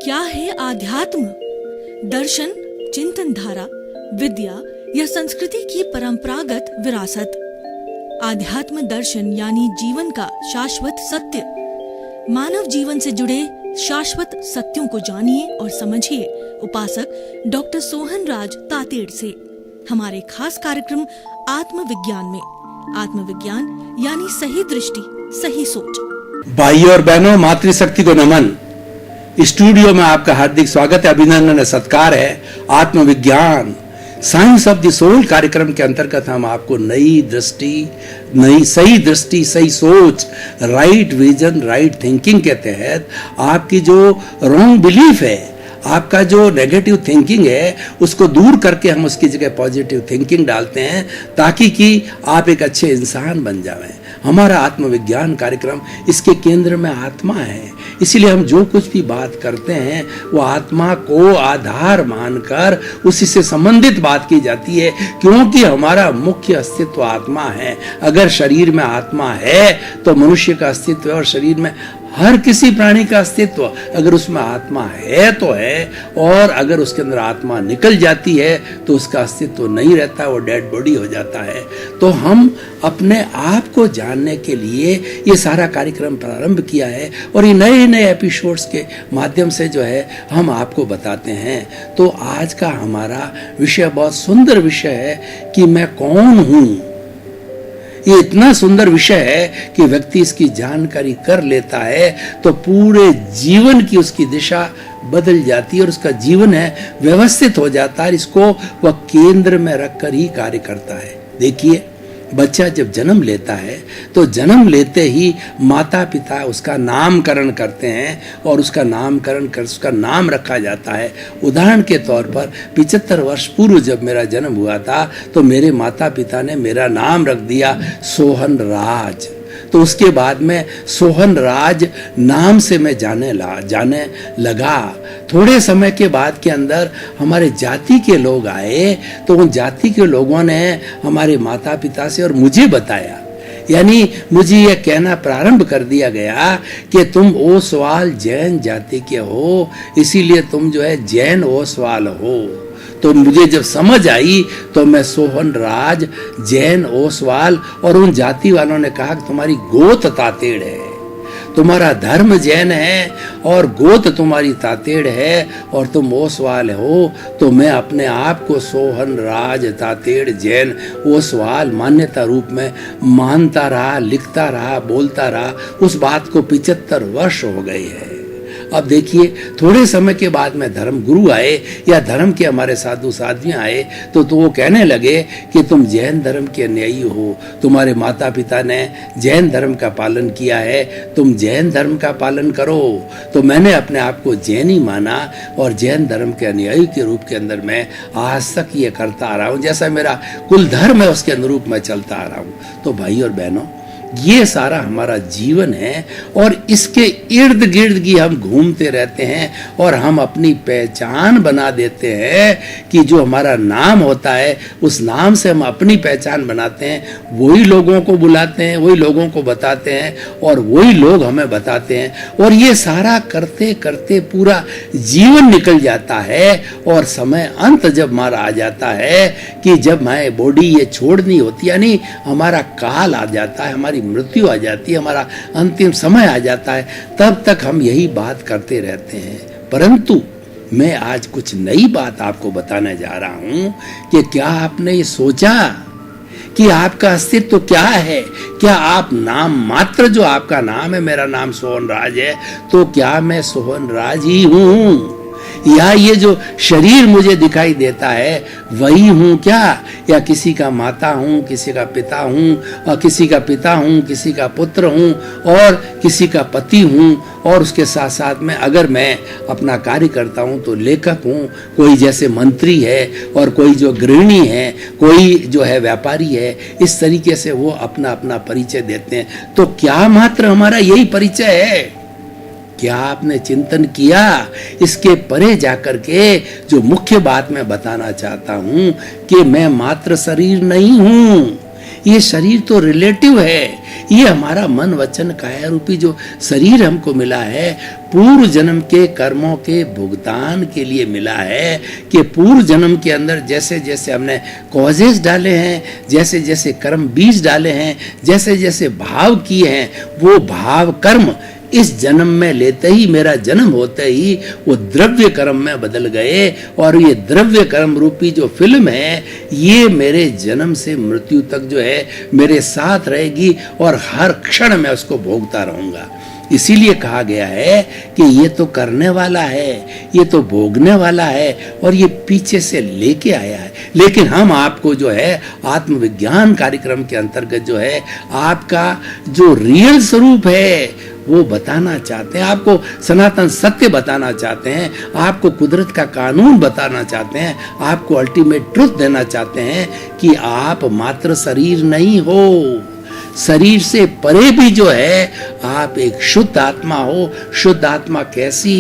क्या है आध्यात्म? दर्शन, चिंतन धारा, विद्या या संस्कृति की परंपरागत विरासत। आध्यात्म दर्शन यानी जीवन का शाश्वत सत्य। मानव जीवन से जुड़े शाश्वत सत्यों को जानिए और समझिए उपासक डॉक्टर सोहन राज तातेड़ से हमारे खास कार्यक्रम आत्मविज्ञान में। आत्मविज्ञान यानी सही दृष्टि, सही सोच। भाइयों और बहनों, मातृशक्ति को नमन। स्टूडियो में आपका हार्दिक स्वागत है, अभिनंदन है, सत्कार है। आत्मविज्ञान साइंस ऑफ द सोल कार्यक्रम के अंतर्गत हम आपको नई दृष्टि, सही दृष्टि, सही सोच, राइट विजन, राइट थिंकिंग के तहत आपकी जो रॉन्ग बिलीफ है, आपका जो नेगेटिव थिंकिंग है, उसको दूर करके हम उसकी जगह पॉजिटिव थिंकिंग डालते हैं ताकि कि आप एक अच्छे इंसान बन जाएं। हमारा आत्मविज्ञान कार्यक्रम, इसके केंद्र में आत्मा है, इसीलिए हम जो कुछ भी बात करते हैं वो आत्मा को आधार मानकर उसी से संबंधित बात की जाती है, क्योंकि हमारा मुख्य अस्तित्व आत्मा है। अगर शरीर में आत्मा है तो मनुष्य का अस्तित्व है, और शरीर में हर किसी प्राणी का अस्तित्व, अगर उसमें आत्मा है तो है, और अगर उसके अंदर आत्मा निकल जाती है तो उसका अस्तित्व नहीं रहता, वो डेड बॉडी हो जाता है। तो हम अपने आप को जानने के लिए ये सारा कार्यक्रम प्रारंभ किया है, और ये नए नए एपिसोड्स के माध्यम से जो है हम आपको बताते हैं। तो आज का हमारा विषय बहुत सुंदर विषय है कि मैं कौन हूँ। ये इतना सुंदर विषय है कि व्यक्ति इसकी जानकारी कर लेता है तो पूरे जीवन की उसकी दिशा बदल जाती है और उसका जीवन है व्यवस्थित हो जाता है। इसको वह केंद्र में रखकर ही कार्य करता है। देखिए, बच्चा जब जन्म लेता है तो जन्म लेते ही माता पिता उसका नामकरण करते हैं, और उसका नामकरण कर उसका नाम रखा जाता है। उदाहरण के तौर पर 75 वर्ष पूर्व जब मेरा जन्म हुआ था तो मेरे माता पिता ने मेरा नाम रख दिया सोहन राज। तो उसके बाद में सोहन राज नाम से मैं जाने लगा। थोड़े समय के बाद के अंदर हमारे जाति के लोग आए, तो उन जाति के लोगों ने हमारे माता पिता से और मुझे बताया, यानी मुझे यह कहना प्रारंभ कर दिया गया कि तुम ओसवाल जैन जाति के हो, इसीलिए तुम जो है जैन ओसवाल हो। तो मुझे जब समझ आई तो मैं सोहन राज जैन ओसवाल, और उन जाति वालों ने कहा कि तुम्हारी गोत तातेड़ है, तुम्हारा धर्म जैन है और गोत तुम्हारी तातेड़ है और तुम ओसवाल हो। तो मैं अपने आप को सोहन राज तातेड़ जैन ओसवाल मान्यता रूप में मानता रहा, लिखता रहा, बोलता रहा। उस बात को 75 वर्ष हो गए हैं। अब देखिए, थोड़े समय के बाद में धर्म गुरु आए या धर्म के हमारे साधु साध्वियाँ आए तो वो कहने लगे कि तुम जैन धर्म के अन्यायी हो, तुम्हारे माता पिता ने जैन धर्म का पालन किया है, तुम जैन धर्म का पालन करो। तो मैंने अपने आप को जैन ही माना और जैन धर्म के अनुयायी के रूप के अंदर मैं आज तक ये करता आ रहा हूँ। जैसा मेरा कुल धर्म है उसके अनुरूप मैं चलता आ रहा हूँ। तो भाई और बहनों, ये सारा हमारा जीवन है और इसके इर्द गिर्द की हम घूमते रहते हैं और हम अपनी पहचान बना देते हैं कि जो हमारा नाम होता है उस नाम से हम अपनी पहचान बनाते हैं। वही लोगों को बुलाते हैं, वही लोगों को बताते हैं और वही लोग हमें बताते हैं, और ये सारा करते करते पूरा जीवन निकल जाता है। और समय अंत जब हमारा आ जाता है कि जब हमारी बॉडी ये छोड़नी होती है, यानी हमारा काल आ जाता है, हमारी मृत्यु आ जाती है, हमारा अंतिम समय आ जाता है, तब तक हम यही बात करते रहते हैं। परंतु मैं आज कुछ नई बात आपको बताने जा रहा हूं कि क्या आपने ये सोचा कि आपका अस्तित्व क्या है? क्या आप नाम मात्र, जो आपका नाम है, मेरा नाम सोहन राज है, तो क्या मैं सोहन राज ही हूं, या ये जो शरीर मुझे दिखाई देता है वही हूँ क्या? या किसी का माता हूँ, किसी का पिता हूँ, और किसी का पिता हूँ, किसी का पुत्र हूँ, और किसी का पति हूँ, और उसके साथ साथ में अगर मैं अपना कार्य करता हूँ तो लेखक हूँ, कोई जैसे मंत्री है, और कोई जो गृहिणी है, कोई जो है व्यापारी है। इस तरीके से वो अपना अपना परिचय देते हैं। तो क्या मात्र हमारा यही परिचय है? क्या आपने चिंतन किया? इसके परे जाकर के जो मुख्य बात मैं बताना चाहता हूं कि मैं मात्र शरीर नहीं हूं, ये शरीर तो रिलेटिव है। ये हमारा मन वचन काया रूपी जो शरीर हमको मिला है, पूर्व जन्म के कर्मों के भुगतान के लिए मिला है। कि पूर्व जन्म के अंदर जैसे जैसे हमने कॉजेस डाले हैं, जैसे जैसे कर्म बीज डाले हैं, जैसे जैसे भाव किए हैं, वो भाव कर्म इस जन्म में लेते ही, मेरा जन्म होते ही वो द्रव्य कर्म में बदल गए। और ये द्रव्य कर्म रूपी जो फिल्म है, ये मेरे जन्म से मृत्यु तक जो है मेरे साथ रहेगी और हर क्षण मैं उसको भोगता रहूंगा। इसीलिए कहा गया है कि ये तो करने वाला है, ये तो भोगने वाला है और ये पीछे से लेके आया है। लेकिन हम आपको जो है आत्मविज्ञान कार्यक्रम के अंतर्गत जो है आपका जो रियल स्वरूप है वो बताना चाहते हैं, आपको सनातन सत्य बताना चाहते हैं, आपको कुदरत का कानून बताना चाहते हैं, आपको अल्टीमेट ट्रुथ देना चाहते हैं कि आप मात्र शरीर नहीं हो, शरीर से परे भी जो है आप एक शुद्ध आत्मा हो। शुद्ध आत्मा कैसी?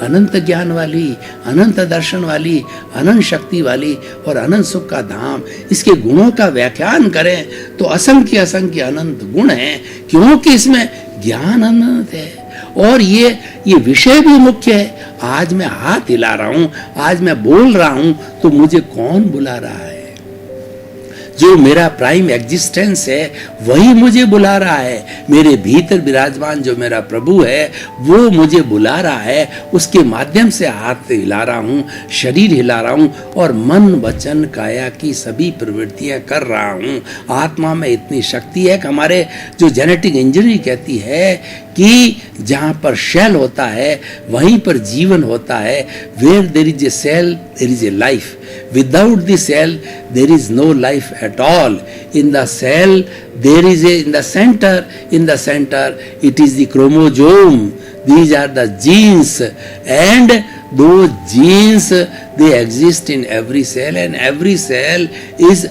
अनंत ज्ञान वाली, अनंत दर्शन वाली, अनंत शक्ति वाली और अनंत सुख का धाम। इसके गुणों का व्याख्यान करें तो असंख्य असंख्य अनंत गुण हैं, क्योंकि इसमें ज्ञान अनंत है और ये विषय भी मुख्य है। आज मैं हाथ हिला रहा हूं, आज मैं बोल रहा हूं, तो मुझे कौन बुला रहा है? जो मेरा प्राइम एग्जिस्टेंस है वही मुझे बुला रहा है। मेरे भीतर विराजमान जो मेरा प्रभु है वो मुझे बुला रहा है। उसके माध्यम से हाथ हिला रहा हूँ, शरीर हिला रहा हूँ और मन वचन काया की सभी प्रवृत्तियां कर रहा हूँ। आत्मा में इतनी शक्ति है कि हमारे जो जेनेटिक इंजीनियरिंग कहती है कि जहाँ पर शेल होता है वहीं पर जीवन होता है। Where there is a cell there is a life, without the cell there is no life at all. In the cell there is in the center it is the chromosome. These are the genes, and those genes they exist in every cell, and every cell is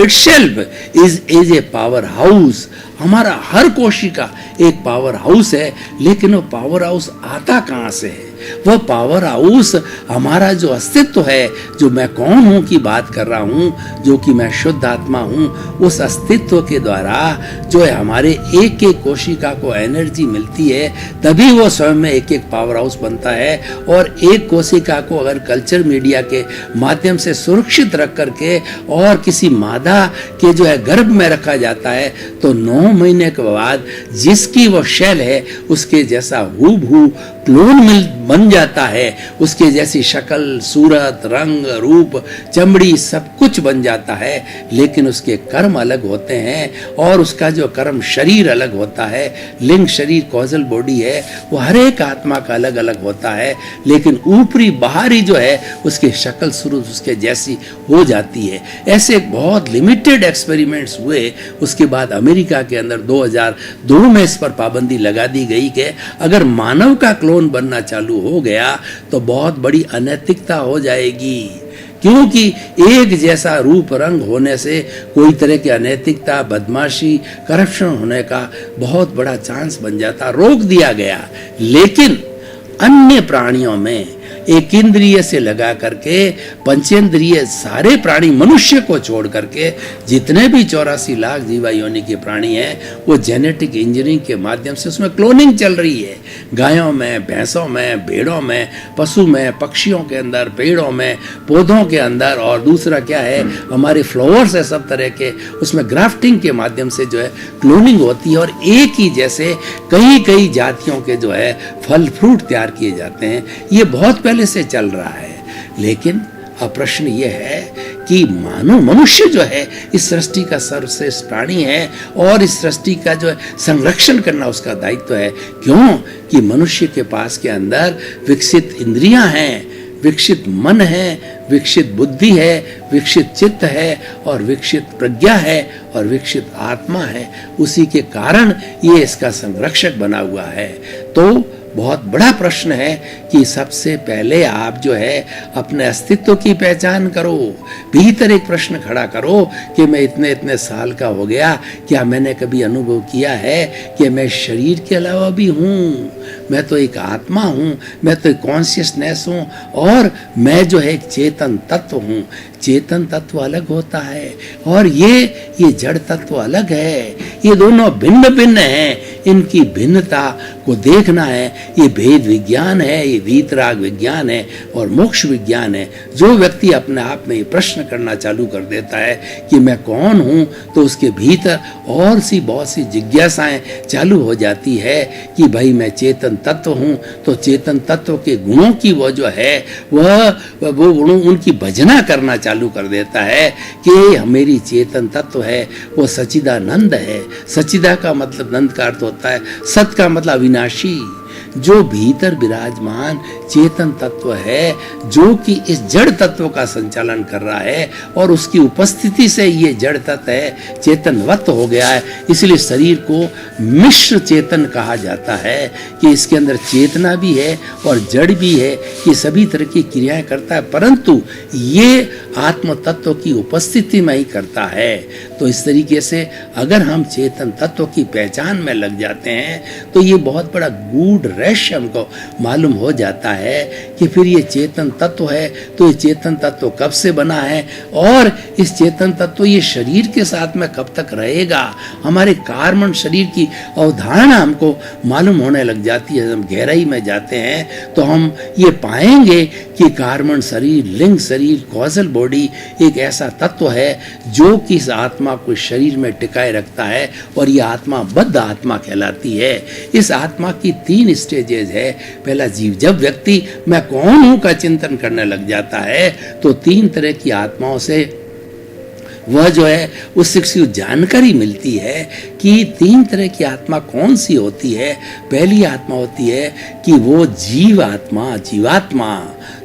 itself is a powerhouse. हमारा हर कोशिका एक power house है, लेकिन वो power house आता कहाँ से है? वह पावर हाउस हमारा जो अस्तित्व है, जो मैं कौन हूँ की बात कर रहा हूँ, जो कि मैं शुद्ध आत्मा हूँ, उस अस्तित्व के द्वारा जो है हमारे एक एक कोशिका को एनर्जी मिलती है, तभी वो स्वयं में एक एक पावर हाउस बनता है। और एक कोशिका को अगर कल्चर मीडिया के माध्यम से सुरक्षित रख करके और किसी मादा के जो है गर्भ में रखा जाता है, तो 9 महीने के बाद जिसकी वो शेल है उसके जैसा हूबहू क्लोन बन जाता है, उसके जैसी शक्ल, सूरत, रंग, रूप, चमड़ी सब कुछ बन जाता है। लेकिन उसके कर्म अलग होते हैं और उसका जो कर्म शरीर अलग होता है। लिंग शरीर कॉजल बॉडी है, वो हर एक आत्मा का अलग अलग होता है, लेकिन ऊपरी बाहरी जो है उसकी शक्ल सूरत उसके जैसी हो जाती है। ऐसे बहुत लिमिटेड एक्सपेरिमेंट्स हुए। उसके बाद अमेरिका के अंदर 2002 में इस पर पाबंदी लगा दी गई कि अगर मानव का क्लोन बनना चालू हो गया तो बहुत बड़ी अनैतिकता हो जाएगी, क्योंकि एक जैसा रूप रंग होने से कोई तरह की अनैतिकता, बदमाशी, करप्शन होने का बहुत बड़ा चांस बन जाता। रोक दिया गया। लेकिन अन्य प्राणियों में एक इंद्रिय से लगा करके पंचेंद्रिय सारे प्राणी, मनुष्य को छोड़ करके जितने भी 84 लाख जीवा योनि के प्राणी हैं, वो जेनेटिक इंजीनियरिंग के माध्यम से उसमें क्लोनिंग चल रही है। गायों में, भैंसों में, भेड़ों में, पशु में, पक्षियों के अंदर, पेड़ों में, पौधों के अंदर, और दूसरा क्या है हमारे फ्लावर्स है सब तरह के, उसमें ग्राफ्टिंग के माध्यम से जो है क्लोनिंग होती है और एक ही जैसे कई कई जातियों के जो है फल फ्रूट तैयार किए जाते हैं। ये बहुत पहले से चल रहा है। लेकिन अब प्रश्न ये है कि मानव मनुष्य जो है इस सृष्टि का सर्वश्रेष्ठ प्राणी है और इस सृष्टि का जो है संरक्षण करना उसका दायित्व है। क्यों? कि मनुष्य के पास के अंदर विकसित इंद्रियां हैं, विकसित मन है, विकसित बुद्धि है, विकसित चित्त है और विकसित प्रज्ञा है और विकसित आत्मा है। उसी के कारण ये इसका संरक्षक बना हुआ है। तो बहुत बड़ा प्रश्न है कि सबसे पहले आप जो है अपने अस्तित्व की पहचान करो। भीतर एक प्रश्न खड़ा करो कि मैं इतने इतने साल का हो गया, क्या मैंने कभी अनुभव किया है कि मैं शरीर के अलावा भी हूँ? मैं तो एक आत्मा हूँ, मैं तो एक कॉन्शियसनेस हूँ, और मैं जो है एक चेतन तत्व हूँ। चेतन तत्व अलग होता है और ये जड़ तत्व अलग है। ये दोनों भिन्न भिन्न हैं। इनकी भिन्नता को देखना है। ये भेद विज्ञान है, ये वीतराग विज्ञान है और मोक्ष विज्ञान है। जो व्यक्ति अपने आप में ये प्रश्न करना चालू कर देता है कि मैं कौन हूँ, तो उसके भीतर और सी बहुत सी जिज्ञासाएं चालू हो जाती है कि भाई मैं चेतन तत्व हूँ। तो चेतन तत्व के गुणों की वो जो है वो गुणों उनकी भजना करना चालू कर देता है कि मेरी चेतन तत्व है वो सच्चिदानंद है। सच्चिदा का मतलब नंद का अर्थ होता है, सत का मतलब अविनाशी। जो भीतर विराजमान चेतन तत्व है, जो कि इस जड़ तत्व का संचालन कर रहा है, और उसकी उपस्थिति से ये जड़ तत्व है चेतनवत हो गया है। इसलिए शरीर को मिश्र चेतन कहा जाता है कि इसके अंदर चेतना भी है और जड़ भी है, कि सभी तरह की क्रियाएं करता है, परंतु ये आत्म तत्व की उपस्थिति में ही करता है। तो इस तरीके से अगर हम चेतन तत्व की पहचान में लग जाते हैं तो ये बहुत बड़ा गूढ़ रहस्य हमको मालूम हो जाता है कि फिर ये चेतन तत्व है तो ये चेतन तत्व कब से बना है, और इस चेतन तत्व ये शरीर के साथ में कब तक रहेगा। हमारे कार्मण शरीर की अवधारणा हमको मालूम होने लग जाती है। हम गहराई में जाते हैं तो हम ये पाएंगे कि कार्मण शरीर, लिंग शरीर, कॉजल बॉडी एक ऐसा तत्व है जो कि इस आत्मा को शरीर में टिकाए रखता है, और ये आत्मा बद्ध आत्मा कहलाती है। इस आत्मा की 3 स्टेजेस है। पहला जीव, जब व्यक्ति मैं कौन हूं का चिंतन करने लग जाता है तो 3 तरह की आत्माओं से वह जो है उससे जानकारी मिलती है कि 3 तरह की आत्मा कौन सी होती है। पहली आत्मा होती है कि वो जीवात्मा,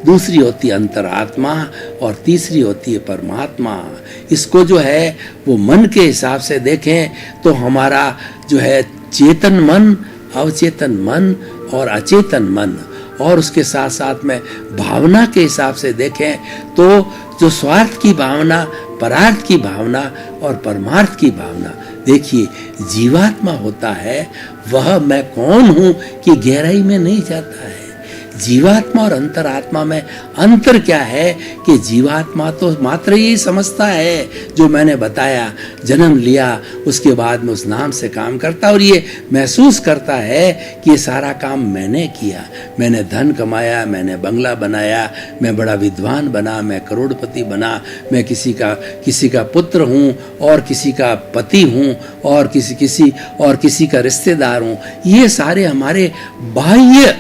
दूसरी होती है अंतरात्मा, और तीसरी होती है परमात्मा। इसको जो है वो मन के हिसाब से देखें तो हमारा जो है चेतन मन, अवचेतन मन और अचेतन मन, और उसके साथ साथ में भावना के हिसाब से देखें तो जो स्वार्थ की भावना, परार्थ की भावना और परमार्थ की भावना। देखिए, जीवात्मा होता है वह मैं कौन हूं कि गहराई में नहीं जाता है। जीवात्मा और अंतरात्मा में अंतर क्या है कि जीवात्मा तो मात्र यही समझता है जो मैंने बताया, जन्म लिया उसके बाद में उस नाम से काम करता, और ये महसूस करता है कि ये सारा काम मैंने किया, मैंने धन कमाया, मैंने बंगला बनाया, मैं बड़ा विद्वान बना, मैं करोड़पति बना, मैं किसी का पुत्र हूँ और किसी का पति हूँ और किसी का रिश्तेदार हूँ। ये सारे हमारे बाह्य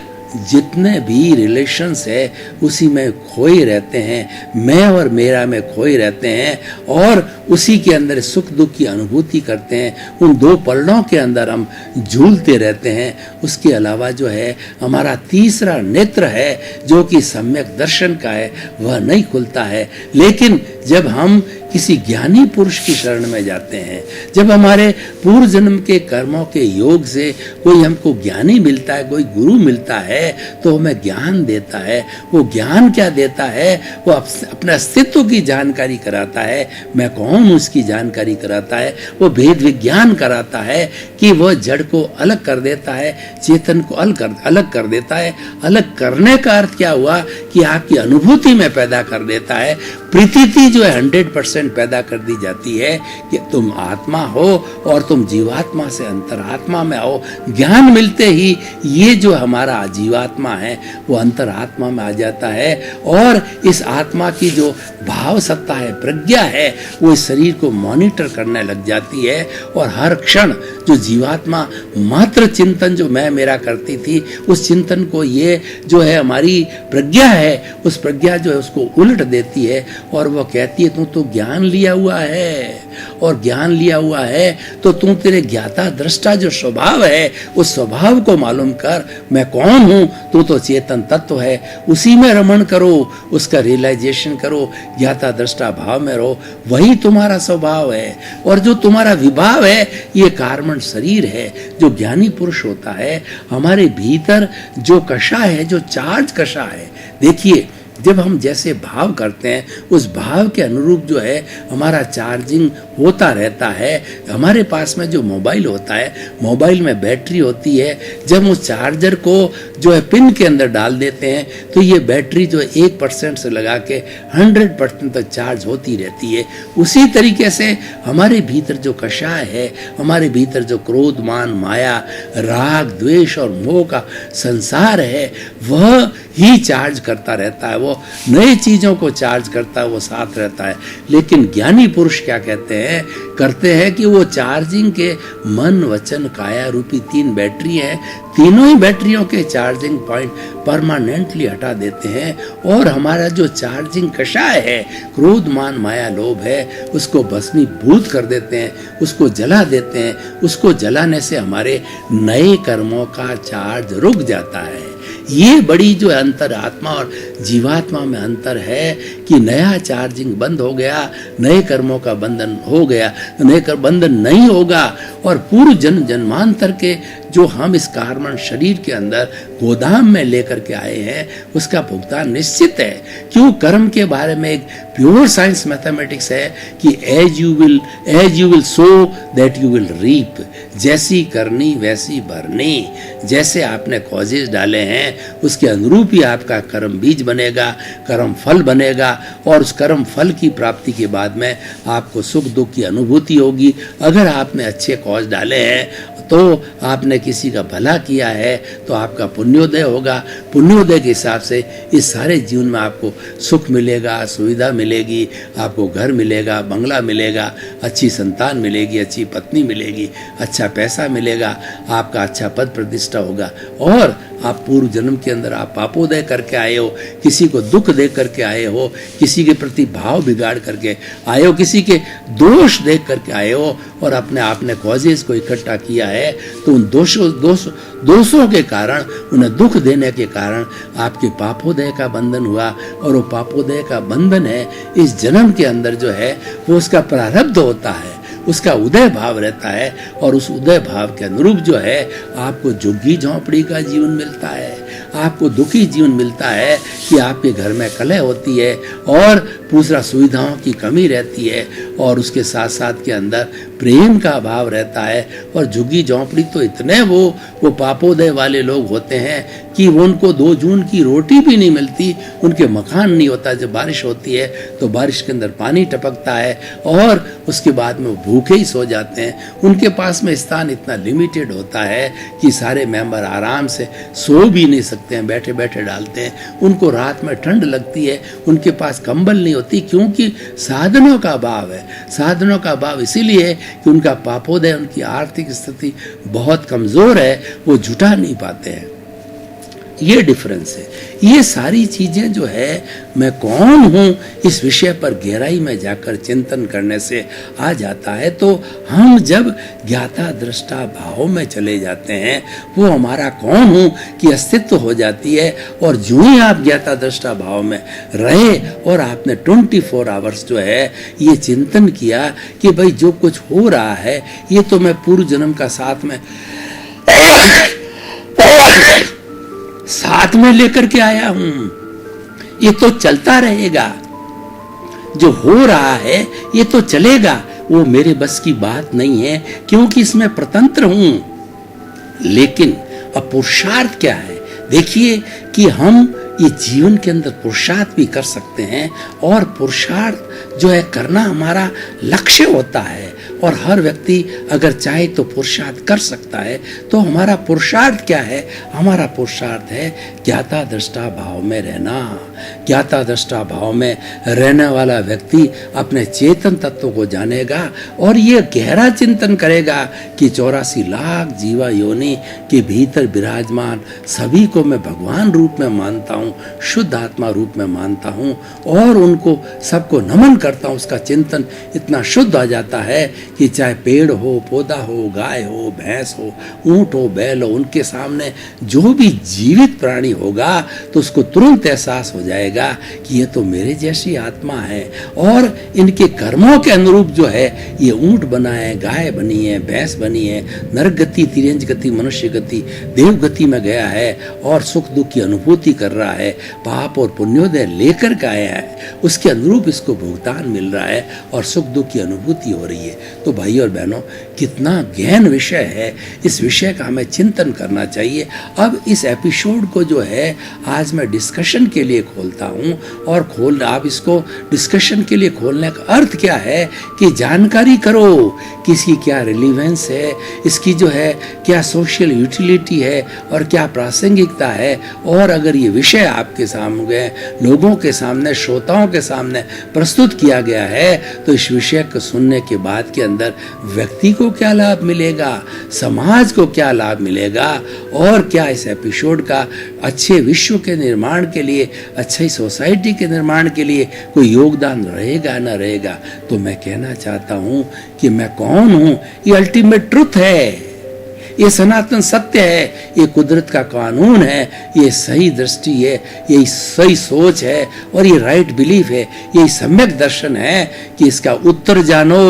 जितने भी रिलेशंस है उसी में खोए रहते हैं, मैं और मेरा में खोए रहते हैं, और उसी के अंदर सुख दुख की अनुभूति करते हैं। उन 2 पलड़ों के अंदर हम झूलते रहते हैं। उसके अलावा जो है हमारा तीसरा नेत्र है जो कि सम्यक दर्शन का है, वह नहीं खुलता है। लेकिन जब हम किसी ज्ञानी पुरुष की शरण में जाते हैं, जब हमारे पूर्व जन्म के कर्मों के योग से कोई हमको ज्ञानी मिलता है, कोई गुरु मिलता है, तो हमें ज्ञान देता है। वो ज्ञान क्या देता है? वो अपने अस्तित्व की जानकारी कराता है, मैं कौन हूँ उसकी जानकारी कराता है। वो भेद विज्ञान कराता है कि वह जड़ को अलग कर देता है, चेतन को अलग कर देता है। अलग करने का अर्थ क्या हुआ कि आपकी अनुभूति में पैदा कर देता है। प्रतीति जो है 100% पैदा कर दी जाती है कि तुम आत्मा हो और तुम जीवात्मा से अंतरात्मा में आओ। ज्ञान मिलते ही ये जो हमारा जीवात्मा है वो अंतरात्मा में आ जाता है, और इस आत्मा की जो भाव सत्ता है, प्रज्ञा है, वो इस शरीर को मॉनिटर करने लग जाती है। और हर क्षण जो जीवात्मा मात्र चिंतन जो मैं मेरा करती थी, उस चिंतन को ये जो है हमारी प्रज्ञा है, उस प्रज्ञा जो है उसको उलट देती है, और वो कहती है तू तो ज्ञान लिया हुआ है, और ज्ञान लिया हुआ है तो तू तेरे ज्ञाता दृष्टा जो स्वभाव है उस स्वभाव को मालूम कर। मैं कौन हूँ? तू तो चेतन तत्व है, उसी में रमण करो, उसका रियलाइजेशन करो, ज्ञाता दृष्टा भाव में रहो, वही तुम्हारा स्वभाव है। और जो तुम्हारा विभाव है ये कार्मण शरीर है। जो ज्ञानी पुरुष होता है, हमारे भीतर जो कषा है, जो चार्ज कषा है, देखिए जब हम जैसे भाव करते हैं उस भाव के अनुरूप जो है हमारा चार्जिंग होता रहता है। हमारे पास में जो मोबाइल होता है, मोबाइल में बैटरी होती है, जब उस चार्जर को जो है पिन के अंदर डाल देते हैं तो ये बैटरी जो 1% से लगा के 100% तक चार्ज होती रहती है। उसी तरीके से हमारे भीतर जो कषाय है, हमारे भीतर जो क्रोध, मान, माया, राग, द्वेष और मोह का संसार है, वह ही चार्ज करता रहता है, वो नए चीजों को चार्ज करता है, वो साथ रहता है। लेकिन ज्ञानी पुरुष क्या करते हैं कि वो चार्जिंग के मन, वचन, काया रूपी 3 बैटरी है, तीनों ही बैटरियों के चार्जिंग पॉइंट परमानेंटली हटा देते हैं और हमारा जो चार्जिंग कषाय है, क्रोध, मान, माया, लोभ है, उसको भस्मीभूत कर देते हैं, उसको जला देते हैं। उसको जलाने से हमारे नए कर्मों का चार्ज रुक जाता है। ये बड़ी जो अंतर आत्मा और जीवात्मा में अंतर है कि नया चार्जिंग बंद हो गया, नए कर्मों का बंधन हो गया, नए बंधन नहीं होगा और पूर्व जन्मांतर के जो हम इस कार्बन शरीर के अंदर गोदाम में लेकर के आए हैं, उसका भुगतान निश्चित है। क्यों? कर्म के बारे में एक प्योर साइंस मैथमेटिक्स है कि as you will sow so that you will. जैसी करनी वैसी भरनी। जैसे आपने कॉजेज डाले हैं उसके अनुरूप ही आपका कर्म बीज बनेगा, कर्म फल बनेगा और उस कर्म फल की प्राप्ति के बाद में आपको सुख दुख की अनुभूति होगी। अगर आपने अच्छे कॉज डाले हैं तो आपने किसी का भला किया है तो आपका पुण्योदय होगा। पुण्योदय के हिसाब से इस सारे जीवन में आपको सुख मिलेगा, सुविधा मिलेगी, आपको घर मिलेगा, बंगला मिलेगा, अच्छी संतान मिलेगी, अच्छी पत्नी मिलेगी, अच्छा पैसा मिलेगा, आपका अच्छा पद प्रतिष्ठा होगा। और आप पूर्व जन्म के अंदर आप पापोदय करके आए हो, किसी को दुख दे करके आए हो, किसी के प्रति भाव बिगाड़ करके आए हो, किसी के दोष देख करके आए हो और अपने आपने कॉजेज को इकट्ठा किया है, तो उन दोषों के कारण, उन्हें दुख देने के कारण आपके पापोदय का बंधन हुआ। और वो पापोदय का बंधन है इस जन्म के अंदर जो है वो उसका प्रारब्ध होता है, उसका उदय भाव रहता है और उस उदय भाव के अनुरूप जो है आपको झुग्गी झोंपड़ी का जीवन मिलता है, आपको दुखी जीवन मिलता है कि आपके घर में कलह होती है और दूसरा सुविधाओं की कमी रहती है और उसके साथ साथ के अंदर प्रेम का अभाव रहता है। और झुग्गी झोंपड़ी तो इतने वो पापोदय वाले लोग होते हैं कि वो उनको 2 जून की रोटी भी नहीं मिलती, उनके मकान नहीं होता। जब बारिश होती है तो बारिश के अंदर पानी टपकता है और उसके बाद में वो भूखे ही सो जाते हैं। उनके पास में स्थान इतना लिमिटेड होता है कि सारे मेंबर आराम से सो भी नहीं सकते हैं, बैठे बैठे डालते हैं। उनको रात में ठंड लगती है, उनके पास कंबल नहीं होती, क्योंकि साधनों का अभाव है। साधनों का अभाव इसीलिए है कि उनका पापोदय, उनकी आर्थिक स्थिति बहुत कमजोर है, वो जुटा नहीं पाते हैं। ये डिफरेंस है। ये सारी चीजें जो है मैं कौन हूं इस विषय पर गहराई में जाकर चिंतन करने से आ जाता है। तो हम जब ज्ञाता दृष्टा भाव में चले जाते हैं, वो हमारा कौन हूं की अस्तित्व हो जाती है। और जो ही आप ज्ञाता दृष्टा भाव में रहे और आपने 24 आवर्स जो है ये चिंतन किया कि भाई जो कुछ हो रहा है ये तो मैं पूर्व जन्म का साथ में लेकर के आया हूं, ये तो चलता रहेगा। जो हो रहा है ये तो चलेगा, वो मेरे बस की बात नहीं है क्योंकि इसमें प्रतंत्र हूं। लेकिन अब पुरुषार्थ क्या है? देखिए कि हम ये जीवन के अंदर पुरुषार्थ भी कर सकते हैं और पुरुषार्थ जो है करना हमारा लक्ष्य होता है। और हर व्यक्ति अगर चाहे तो पुरुषार्थ कर सकता है। तो हमारा पुरुषार्थ क्या है? हमारा पुरुषार्थ है ज्ञाता दृष्टा भाव में रहना। ज्ञाता दृष्टा भाव में रहने वाला व्यक्ति अपने चेतन तत्व को जानेगा और ये गहरा चिंतन करेगा कि 84 लाख जीवा योनि के भीतर विराजमान सभी को मैं भगवान रूप में मानता हूँ, शुद्ध आत्मा रूप में मानता हूँ और उनको सबको नमन करता हूँ। उसका चिंतन इतना शुद्ध आ जाता है कि चाहे पेड़ हो, पौधा हो, गाय हो, भैंस हो, ऊंट हो, बैल हो, उनके सामने जो भी जीवित प्राणी होगा तो उसको तुरंत एहसास हो जाएगा कि ये तो मेरे जैसी आत्मा है और इनके कर्मों के अनुरूप जो है ये ऊंट बना है, गाय बनी है, भैंस बनी है, नरक गति, तिर्यंच गति, मनुष्य गति, देव गति में गया है और सुख दुख की अनुभूति कर रहा है, पाप और पुण्योदय लेकर के आया है, उसके अनुरूप इसको भुगतान मिल रहा है और सुख दुख की अनुभूति हो रही है। तो भाई और बहनों, कितना गहन विषय है, इस विषय का हमें चिंतन करना चाहिए। अब इस एपिसोड को जो है आज मैं डिस्कशन के लिए खोलता हूँ और आप इसको डिस्कशन के लिए खोलने का अर्थ क्या है कि जानकारी करो कि इसकी क्या रिलीवेंस है, इसकी जो है क्या सोशल यूटिलिटी है और क्या प्रासंगिकता है। और अगर ये विषय आपके सामने, लोगों के सामने, श्रोताओं के सामने प्रस्तुत किया गया है तो इस विषय को सुनने के बाद के अंदर व्यक्ति को क्या लाभ मिलेगा, समाज को क्या लाभ मिलेगा और क्या इस एपिसोड का अच्छे विश्व के निर्माण के लिए, अच्छी सोसाइटी के निर्माण के लिए कोई योगदान रहेगा न रहेगा। तो मैं कहना चाहता हूँ कि मैं कौन हूँ, ये अल्टीमेट ट्रुथ है, ये सनातन सत्य है, ये कुदरत का कानून है, ये सही दृष्टि है, ये सही सोच है और ये राइट बिलीफ है, ये सम्यक दर्शन है कि इसका उत्तर जानो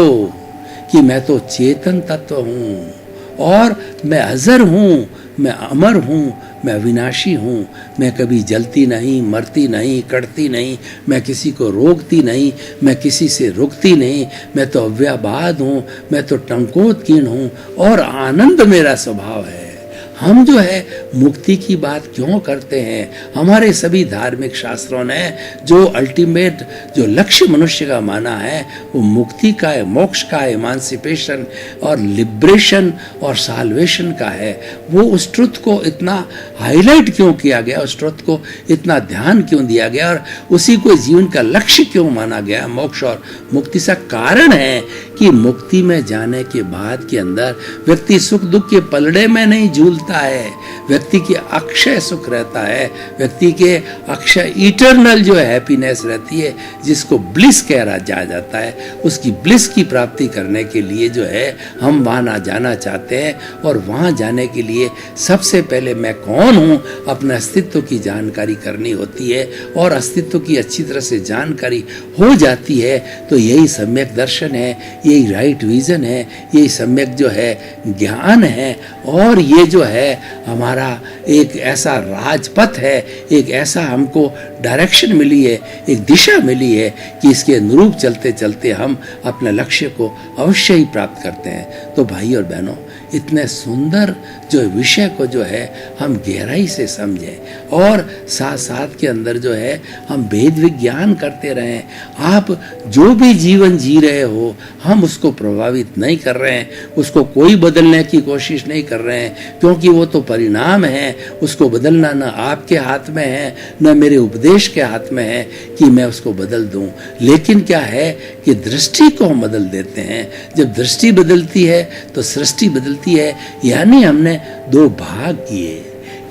कि मैं तो चेतन तत्व हूँ और मैं अजर हूँ, मैं अमर हूँ, मैं अविनाशी हूँ, मैं कभी जलती नहीं, मरती नहीं, कटती नहीं, मैं किसी को रोकती नहीं, मैं किसी से रुकती नहीं, मैं तो अव्याबाद हूँ, मैं तो टंकोतकीर्ण हूँ और आनंद मेरा स्वभाव है। हम जो है मुक्ति की बात क्यों करते हैं? हमारे सभी धार्मिक शास्त्रों ने जो अल्टीमेट जो लक्ष्य मनुष्य का माना है वो मुक्ति का है, मोक्ष का है, इमांसिपेशन और लिबरेशन और साल्वेशन का है। वो उस ट्रुथ को इतना हाईलाइट क्यों किया गया, उस ट्रुथ को इतना ध्यान क्यों दिया गया और उसी को जीवन का लक्ष्य क्यों माना गया? मोक्ष और मुक्ति का कारण है कि मुक्ति में जाने के बाद के अंदर व्यक्ति सुख दुख के पलड़े में नहीं झूलता है, व्यक्ति के अक्षय सुख रहता है, व्यक्ति के अक्षय इटर्नल जो हैप्पीनेस रहती है, जिसको ब्लिस कह जाता है, उसकी ब्लिस की प्राप्ति करने के लिए जो है हम वहाँ जाना चाहते हैं। और वहाँ जाने के लिए सबसे पहले मैं कौन हूँ, अपने अस्तित्व की जानकारी करनी होती है और अस्तित्व की अच्छी तरह से जानकारी हो जाती है तो यही सम्यक दर्शन है, यही राइट विजन है, यही सम्यक जो है ज्ञान है और ये जो है हमारा एक ऐसा राजपथ है, एक ऐसा हमको डायरेक्शन मिली है, एक दिशा मिली है कि इसके अनुरूप चलते चलते हम अपने लक्ष्य को अवश्य ही प्राप्त करते हैं। तो भाई और बहनों, इतने सुंदर जो विषय को जो है हम गहराई से समझें और साथ साथ के अंदर जो है हम वेद विज्ञान करते रहें। आप जो भी जीवन जी रहे हो, हम उसको प्रभावित नहीं कर रहे हैं, उसको कोई बदलने की कोशिश नहीं कर रहे हैं, क्योंकि वो तो परिणाम है, उसको बदलना न आपके हाथ में है न मेरे उपदेश के हाथ में है कि मैं उसको बदल दूं। लेकिन क्या है कि दृष्टि को हम बदल देते हैं। जब दृष्टि बदलती है तो सृष्टि बदलती है। यानी हमने दो भाग किए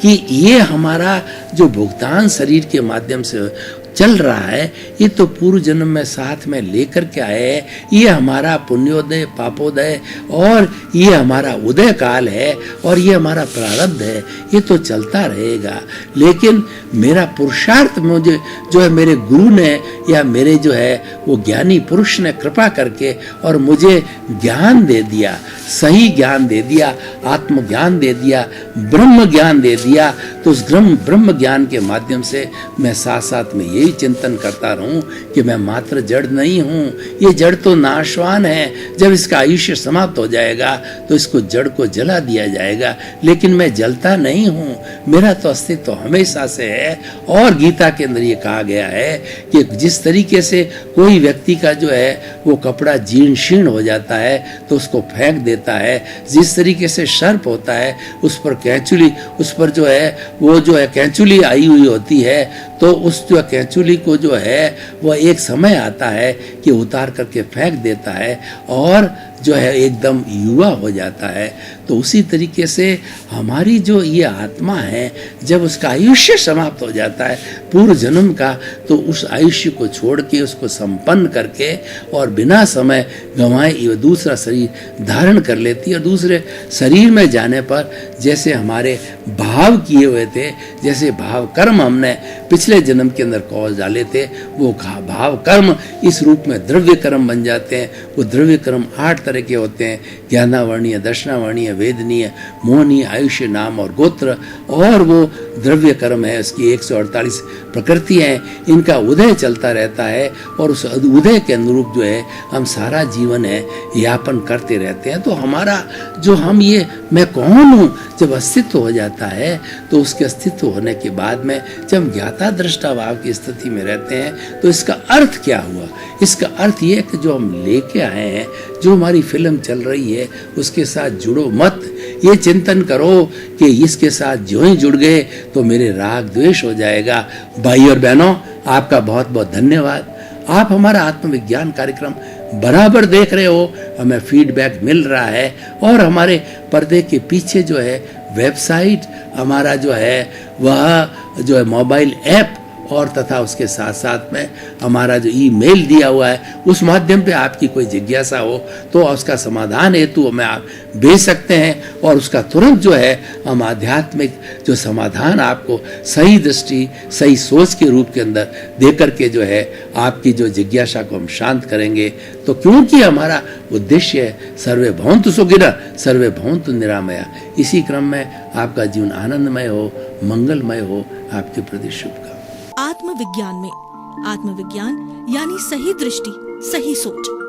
कि ये हमारा जो भुगतान शरीर के माध्यम से चल रहा है, ये तो पूर्व जन्म में साथ में लेकर के आए हैं, ये हमारा पुण्योदय पापोदय और ये हमारा उदय काल है और ये हमारा प्रारब्ध है, ये तो चलता रहेगा। लेकिन मेरा पुरुषार्थ मुझे जो है मेरे गुरु ने या मेरे जो है वो ज्ञानी पुरुष ने कृपा करके और मुझे ज्ञान दे दिया, सही ज्ञान दे दिया, आत्मज्ञान दे दिया, ब्रह्म ज्ञान दे दिया। तो उस ब्रह्म ज्ञान के माध्यम से मैं साथ साथ में यही चिंतन करता रहूं कि मैं मात्र जड़ नहीं हूं, ये जड़ तो नाशवान है, जब इसका आयुष्य समाप्त हो जाएगा तो इसको जड़ को जला दिया जाएगा, लेकिन मैं जलता नहीं हूं, मेरा तो अस्तित्व तो हमेशा से है। और गीता के अंदर ये कहा गया है कि जिस तरीके से कोई व्यक्ति का जो है वो कपड़ा जीर्ण शीर्ण हो जाता है तो उसको फेंक देता है, जिस तरीके से सर्प होता है उस पर कैंचुली, उस पर जो है वो जो है कैंचुली आई हुई होती है तो उस जो कैंचुली को जो है वह एक समय आता है कि उतार करके फेंक देता है और जो है एकदम युवा हो जाता है। तो उसी तरीके से हमारी जो ये आत्मा है, जब उसका आयुष्य समाप्त हो जाता है पूर्व जन्म का, तो उस आयुष्य को छोड़ के उसको संपन्न करके और बिना समय गंवाए ये दूसरा शरीर धारण कर लेती है। और दूसरे शरीर में जाने पर जैसे हमारे भाव किए हुए थे, जैसे भाव कर्म हमने पिछले जन्म के अंदर कौज डाले थे, वो भाव कर्म इस रूप में द्रव्य कर्म बन जाते हैं। वो द्रव्य कर्म 8 तरह के होते हैं, ज्ञानावर्णीय, दर्शनावर्णीय, वेदनीय, मोहनीय, आयुष्य, नाम और गोत्र। और वो द्रव्य कर्म है, उसकी 148 प्रकृति है, इनका उदय चलता रहता है और उस उदय के अनुरूप जो है हम सारा जीवन है यापन करते रहते हैं। तो हमारा जो हम ये मैं कौन हूँ जब अस्तित्व हो जाता है, तो उसके अस्तित्व होने के बाद में जब ज्ञाता दृष्टा भाव की स्थिति में रहते हैं, तो इसका अर्थ क्या हुआ? इसका अर्थ ये कि जो हम लेके आए हैं, जो हमारी फिल्म चल रही है उसके साथ जुड़ो मत। ये चिंतन करो कि इसके साथ जो ही जुड़ गए तो मेरे राग द्वेष हो जाएगा। भाई और बहनों, आपका बहुत बहुत धन्यवाद। आप हमारा आत्मविज्ञान कार्यक्रम बराबर देख रहे हो, हमें फीडबैक मिल रहा है। और हमारे पर्दे के पीछे जो है वेबसाइट हमारा जो है वह जो है मोबाइल ऐप और तथा उसके साथ साथ में हमारा जो ईमेल दिया हुआ है, उस माध्यम पे आपकी कोई जिज्ञासा हो तो उसका समाधान हेतु हमें आप भेज सकते हैं। और उसका तुरंत जो है हम आध्यात्मिक जो समाधान आपको सही दृष्टि, सही सोच के रूप के अंदर दे करके जो है आपकी जो जिज्ञासा को हम शांत करेंगे। तो क्योंकि हमारा उद्देश्य है सर्वे भवन्तु सुखिनः सर्वे भवन्तु निरामया। इसी क्रम में आपका जीवन आनंदमय हो, मंगलमय हो। आपके प्रति शुभकामनाएं। आत्मविज्ञान में आत्मविज्ञान यानी सही दृष्टि, सही सोच।